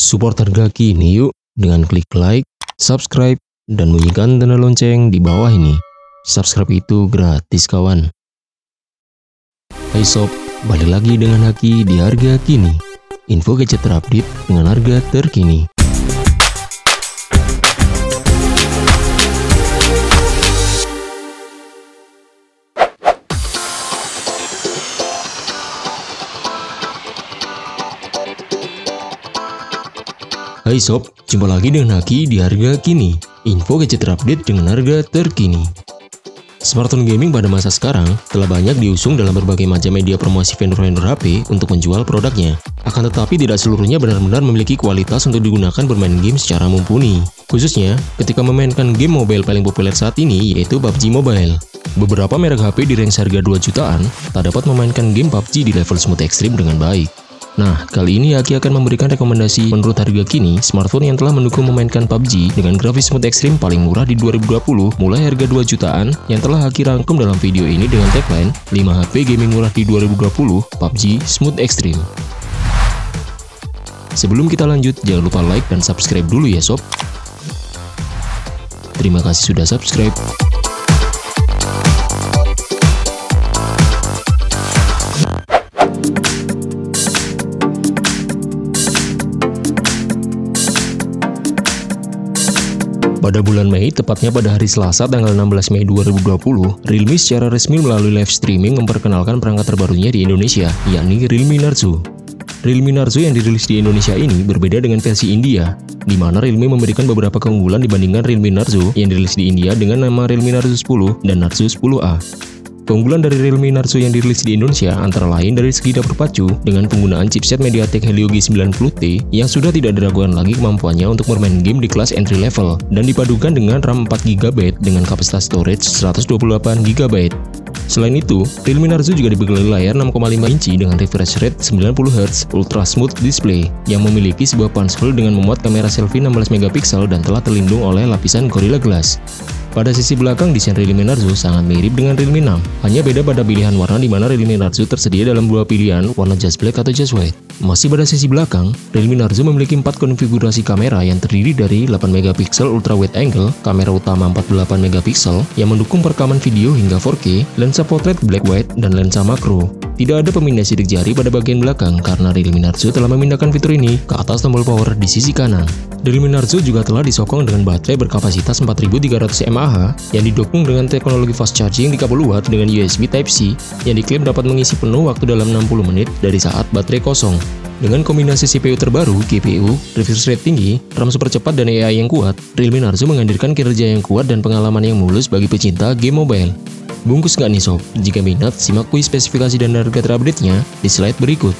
Support harga kini yuk dengan klik like, subscribe, dan bunyikan tanda lonceng di bawah ini. Subscribe itu gratis kawan. Hai sob, balik lagi dengan Haki di harga kini. Info gadget terupdate dengan harga terkini. Hai sob, jumpa lagi dengan Haki di harga kini. Info gadget terupdate dengan harga terkini. Smartphone gaming pada masa sekarang telah banyak diusung dalam berbagai macam media promosi vendor-vendor HP untuk menjual produknya. Akan tetapi tidak seluruhnya benar-benar memiliki kualitas untuk digunakan bermain game secara mumpuni. Khususnya ketika memainkan game mobile paling populer saat ini yaitu PUBG Mobile. Beberapa merek HP di range harga 2 jutaan tak dapat memainkan game PUBG di level smooth ekstrim dengan baik. Nah, kali ini Haki akan memberikan rekomendasi menurut harga kini smartphone yang telah mendukung memainkan PUBG dengan grafis smooth ekstrim paling murah di 2020 mulai harga 2 jutaan yang telah Haki rangkum dalam video ini dengan tagline 5 HP gaming murah di 2020 PUBG Smooth Extreme. Sebelum kita lanjut, jangan lupa like dan subscribe dulu ya sob. Terima kasih sudah subscribe. Pada bulan Mei, tepatnya pada hari Selasa tanggal 16 Mei 2020, Realme secara resmi melalui live streaming memperkenalkan perangkat terbarunya di Indonesia, yakni Realme Narzo. Realme Narzo yang dirilis di Indonesia ini berbeda dengan versi India, di mana Realme memberikan beberapa keunggulan dibandingkan Realme Narzo yang dirilis di India dengan nama Realme Narzo 10 dan Narzo 10A. Keunggulan dari Realme Narzo yang dirilis di Indonesia antara lain dari segi dapur pacu dengan penggunaan chipset MediaTek Helio G90T yang sudah tidak diragukan lagi kemampuannya untuk bermain game di kelas entry level dan dipadukan dengan RAM 4GB dengan kapasitas storage 128GB. Selain itu, Realme Narzo juga dibekali layar 6,5 inci dengan refresh rate 90Hz Ultra Smooth Display yang memiliki sebuah punch-hole dengan memuat kamera selfie 16MP dan telah terlindung oleh lapisan Gorilla Glass. Pada sisi belakang, desain Realme Narzo sangat mirip dengan Realme 6. Hanya beda pada pilihan warna di mana Realme Narzo tersedia dalam dua pilihan, warna just black atau just white. Masih pada sisi belakang, Realme Narzo memiliki 4 konfigurasi kamera yang terdiri dari 8MP ultra wide angle, kamera utama 48MP yang mendukung perekaman video hingga 4K, lensa portrait black white, dan lensa makro. Tidak ada pemindah sidik jari pada bagian belakang karena Realme Narzo telah memindahkan fitur ini ke atas tombol power di sisi kanan. Realme Narzo juga telah disokong dengan baterai berkapasitas 4300 mAh yang didukung dengan teknologi fast charging 30W dengan USB Type-C yang diklaim dapat mengisi penuh waktu dalam 60 menit dari saat baterai kosong. Dengan kombinasi CPU terbaru, GPU, refresh rate tinggi, RAM super cepat, dan AI yang kuat, Realme Narzo menghadirkan kinerja yang kuat dan pengalaman yang mulus bagi pecinta game mobile. Bungkus nggak nih sob? Jika minat, simak kuis spesifikasi dan harga terupdate-nya di slide berikut.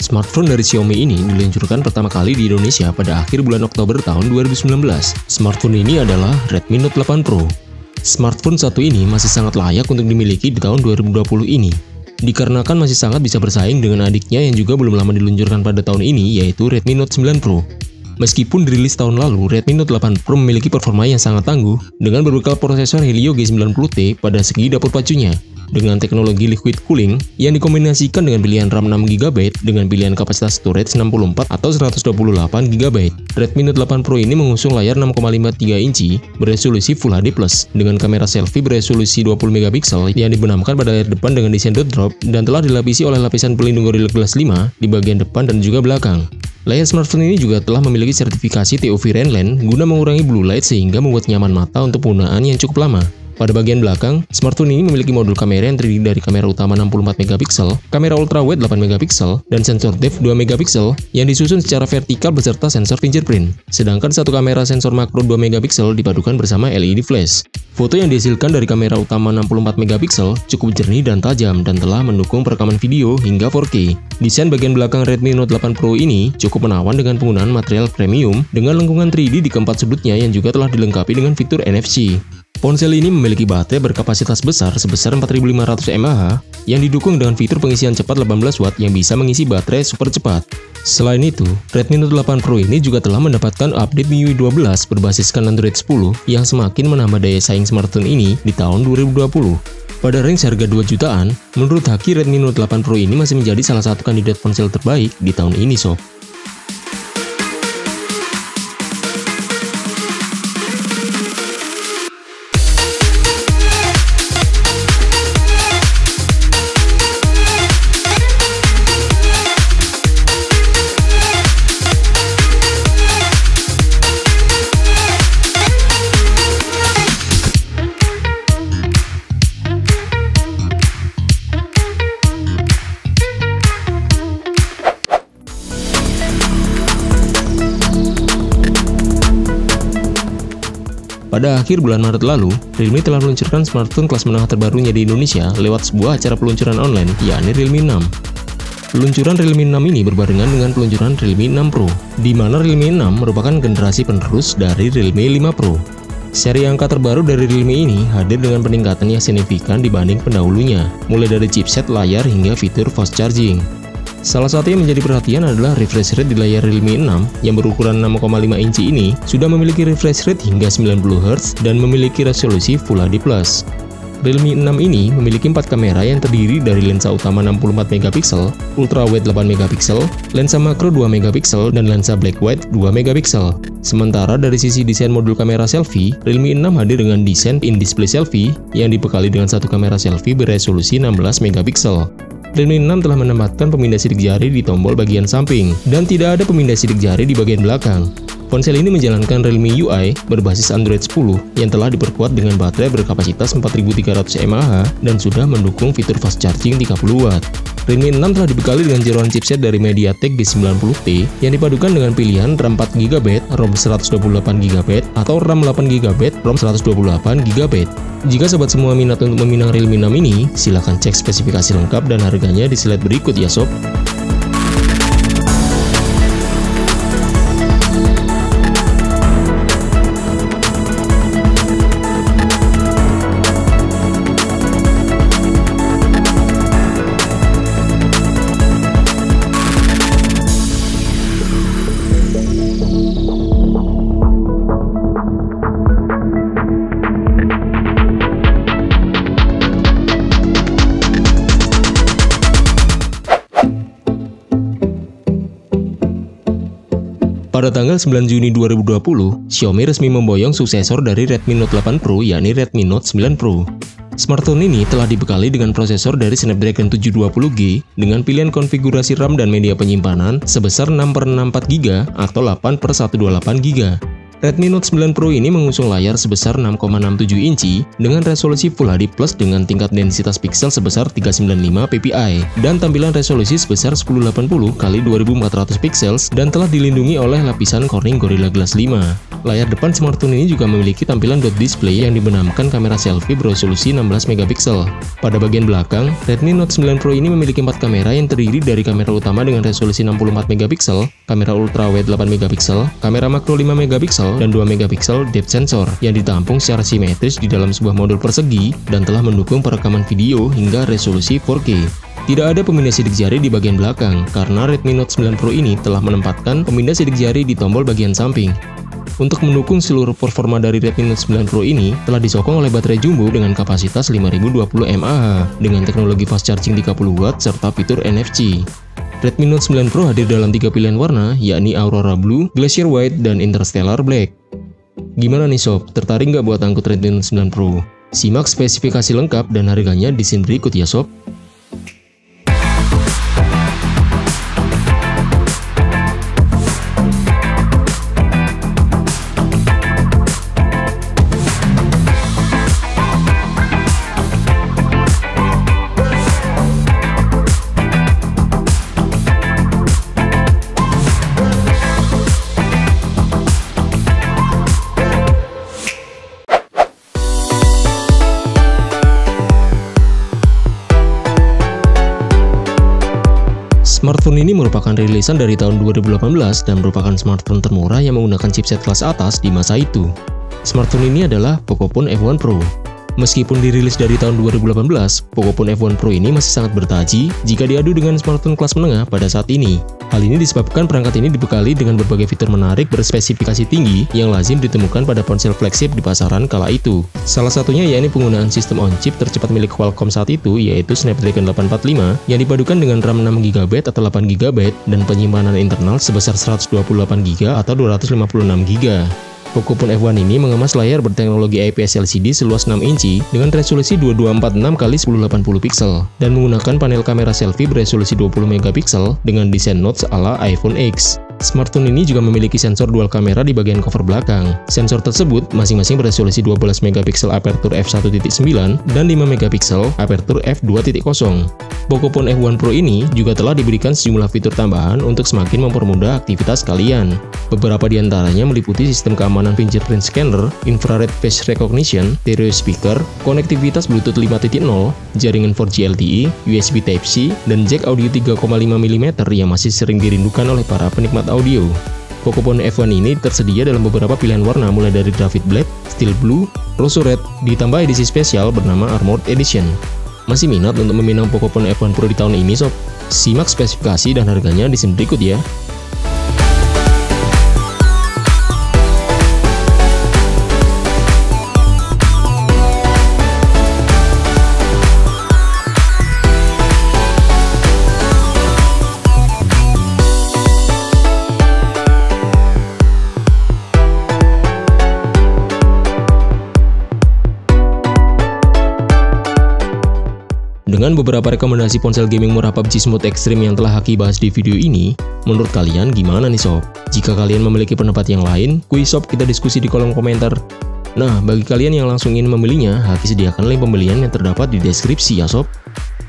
Smartphone dari Xiaomi ini diluncurkan pertama kali di Indonesia pada akhir bulan Oktober tahun 2019. Smartphone ini adalah Redmi Note 8 Pro. Smartphone satu ini masih sangat layak untuk dimiliki di tahun 2020 ini, dikarenakan masih sangat bisa bersaing dengan adiknya yang juga belum lama diluncurkan pada tahun ini, yaitu Redmi Note 9 Pro. Meskipun dirilis tahun lalu, Redmi Note 8 Pro memiliki performa yang sangat tangguh dengan berbekal prosesor Helio G90T pada segi dapur pacunya, dengan teknologi liquid cooling yang dikombinasikan dengan pilihan RAM 6GB dengan pilihan kapasitas storage 64 atau 128GB. Redmi Note 8 Pro ini mengusung layar 6,53 inci beresolusi Full HD+ dengan kamera selfie beresolusi 20MP yang dibenamkan pada layar depan dengan desain dot drop dan telah dilapisi oleh lapisan pelindung Gorilla Glass 5 di bagian depan dan juga belakang. Layar smartphone ini juga telah memiliki sertifikasi TOV Rainland guna mengurangi blue light sehingga membuat nyaman mata untuk penggunaan yang cukup lama. Pada bagian belakang, smartphone ini memiliki modul kamera yang terdiri dari kamera utama 64 megapiksel, kamera ultrawide 8 megapiksel, dan sensor depth 2 megapiksel yang disusun secara vertikal beserta sensor fingerprint. Sedangkan satu kamera sensor makro 2 megapiksel dipadukan bersama LED flash. Foto yang dihasilkan dari kamera utama 64 megapiksel cukup jernih dan tajam dan telah mendukung perekaman video hingga 4K. Desain bagian belakang Redmi Note 8 Pro ini cukup menawan dengan penggunaan material premium dengan lengkungan 3D di keempat sudutnya yang juga telah dilengkapi dengan fitur NFC. Ponsel ini memiliki baterai berkapasitas besar sebesar 4500 mAh yang didukung dengan fitur pengisian cepat 18 Watt yang bisa mengisi baterai super cepat. Selain itu, Redmi Note 8 Pro ini juga telah mendapatkan update MIUI 12 berbasiskan Android 10 yang semakin menambah daya saing smartphone ini di tahun 2020. Pada range harga 2 jutaan, menurut Haki Redmi Note 8 Pro ini masih menjadi salah satu kandidat ponsel terbaik di tahun ini, sob. Pada akhir bulan Maret lalu, Realme telah meluncurkan smartphone kelas menengah terbarunya di Indonesia lewat sebuah acara peluncuran online, yakni Realme 6. Peluncuran Realme 6 ini berbarengan dengan peluncuran Realme 6 Pro, di mana Realme 6 merupakan generasi penerus dari Realme 5 Pro. Seri angka terbaru dari Realme ini hadir dengan peningkatan yang signifikan dibanding pendahulunya, mulai dari chipset, layar, hingga fitur fast charging. Salah satu yang menjadi perhatian adalah refresh rate di layar Realme 6 yang berukuran 6,5 inci ini sudah memiliki refresh rate hingga 90Hz dan memiliki resolusi Full HD+. Realme 6 ini memiliki 4 kamera yang terdiri dari lensa utama 64 megapiksel, ultrawide 8 megapiksel, lensa makro 2 megapiksel, dan lensa black white 2 megapiksel. Sementara dari sisi desain modul kamera selfie, Realme 6 hadir dengan desain in-display selfie yang dibekali dengan satu kamera selfie beresolusi 16 megapiksel. Realme 6 telah menempatkan pemindai sidik jari di tombol bagian samping, dan tidak ada pemindai sidik jari di bagian belakang. Ponsel ini menjalankan Realme UI berbasis Android 10 yang telah diperkuat dengan baterai berkapasitas 4300 mAh dan sudah mendukung fitur fast charging 30 Watt. Realme 6 telah dibekali dengan jeroan chipset dari MediaTek G90T yang dipadukan dengan pilihan RAM 4GB, ROM 128GB, atau RAM 8GB, ROM 128GB. Jika sobat semua minat untuk meminang Realme 6 ini, silahkan cek spesifikasi lengkap dan harganya di slide berikut ya sob. Pada tanggal 9 Juni 2020, Xiaomi resmi memboyong suksesor dari Redmi Note 8 Pro, yakni Redmi Note 9 Pro. Smartphone ini telah dibekali dengan prosesor dari Snapdragon 720G dengan pilihan konfigurasi RAM dan media penyimpanan sebesar 6/64GB atau 8/128GB. Redmi Note 9 Pro ini mengusung layar sebesar 6,67 inci dengan resolusi Full HD Plus dengan tingkat densitas piksel sebesar 395 ppi dan tampilan resolusi sebesar 1080 x 2400 pixels dan telah dilindungi oleh lapisan Corning Gorilla Glass 5. Layar depan smartphone ini juga memiliki tampilan dot display yang dibenamkan kamera selfie beresolusi 16 megapiksel. Pada bagian belakang, Redmi Note 9 Pro ini memiliki 4 kamera yang terdiri dari kamera utama dengan resolusi 64 megapiksel, kamera ultrawide 8 megapiksel, kamera makro 5 megapiksel, dan 2 megapiksel depth sensor yang ditampung secara simetris di dalam sebuah modul persegi dan telah mendukung perekaman video hingga resolusi 4K. Tidak ada pemindai sidik jari di bagian belakang karena Redmi Note 9 Pro ini telah menempatkan pemindai sidik jari di tombol bagian samping. Untuk mendukung seluruh performa dari Redmi Note 9 Pro ini telah disokong oleh baterai jumbo dengan kapasitas 5020 mAh dengan teknologi fast charging 30 Watt serta fitur NFC. Redmi Note 9 Pro hadir dalam 3 pilihan warna, yakni Aurora Blue, Glacier White, dan Interstellar Black. Gimana nih sob, tertarik nggak buat angkut Redmi Note 9 Pro? Simak spesifikasi lengkap dan harganya di scene berikut ya sob. Smartphone ini merupakan rilisan dari tahun 2018 dan merupakan smartphone termurah yang menggunakan chipset kelas atas di masa itu. Smartphone ini adalah Pocophone F1 Pro. Meskipun dirilis dari tahun 2018, Pocophone F1 Pro ini masih sangat bertaji jika diadu dengan smartphone kelas menengah pada saat ini. Hal ini disebabkan perangkat ini dibekali dengan berbagai fitur menarik berspesifikasi tinggi yang lazim ditemukan pada ponsel flagship di pasaran kala itu. Salah satunya yakni penggunaan sistem on-chip tercepat milik Qualcomm saat itu, yaitu Snapdragon 845 yang dipadukan dengan RAM 6GB atau 8GB dan penyimpanan internal sebesar 128GB atau 256GB. Pocophone F1 ini mengemas layar berteknologi IPS LCD seluas 6 inci dengan resolusi 2246x1080 pixel dan menggunakan panel kamera selfie beresolusi 20 megapiksel dengan desain notch ala iPhone X. Smartphone ini juga memiliki sensor dual kamera di bagian cover belakang. Sensor tersebut masing-masing beresolusi 12 megapiksel aperture f1.9 dan 5 megapiksel aperture f2.0. Pocophone F1 Pro ini juga telah diberikan sejumlah fitur tambahan untuk semakin mempermudah aktivitas kalian. Beberapa di antaranya meliputi sistem keamanan fingerprint scanner, infrared face recognition, stereo speaker, konektivitas Bluetooth 5.0, jaringan 4G LTE, USB Type-C, dan jack audio 3,5 mm yang masih sering dirindukan oleh para penikmat audio. Pocophone F1 ini tersedia dalam beberapa pilihan warna mulai dari Graphite Black, Steel Blue, Rose Red, ditambah edisi spesial bernama Armored Edition. Masih minat untuk meminang Pocophone F1 Pro di tahun ini sob? Simak spesifikasi dan harganya di sini berikut ya. Dengan beberapa rekomendasi ponsel gaming murah PUBG Smooth Extreme yang telah Haki bahas di video ini, menurut kalian gimana nih sob? Jika kalian memiliki pendapat yang lain, kuis sob kita diskusi di kolom komentar. Nah, bagi kalian yang langsung ingin membelinya, Haki sediakan link pembelian yang terdapat di deskripsi ya sob.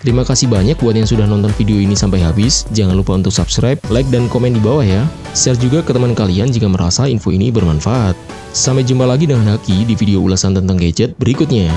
Terima kasih banyak buat yang sudah nonton video ini sampai habis. Jangan lupa untuk subscribe, like, dan komen di bawah ya. Share juga ke teman kalian jika merasa info ini bermanfaat. Sampai jumpa lagi dengan Haki di video ulasan tentang gadget berikutnya.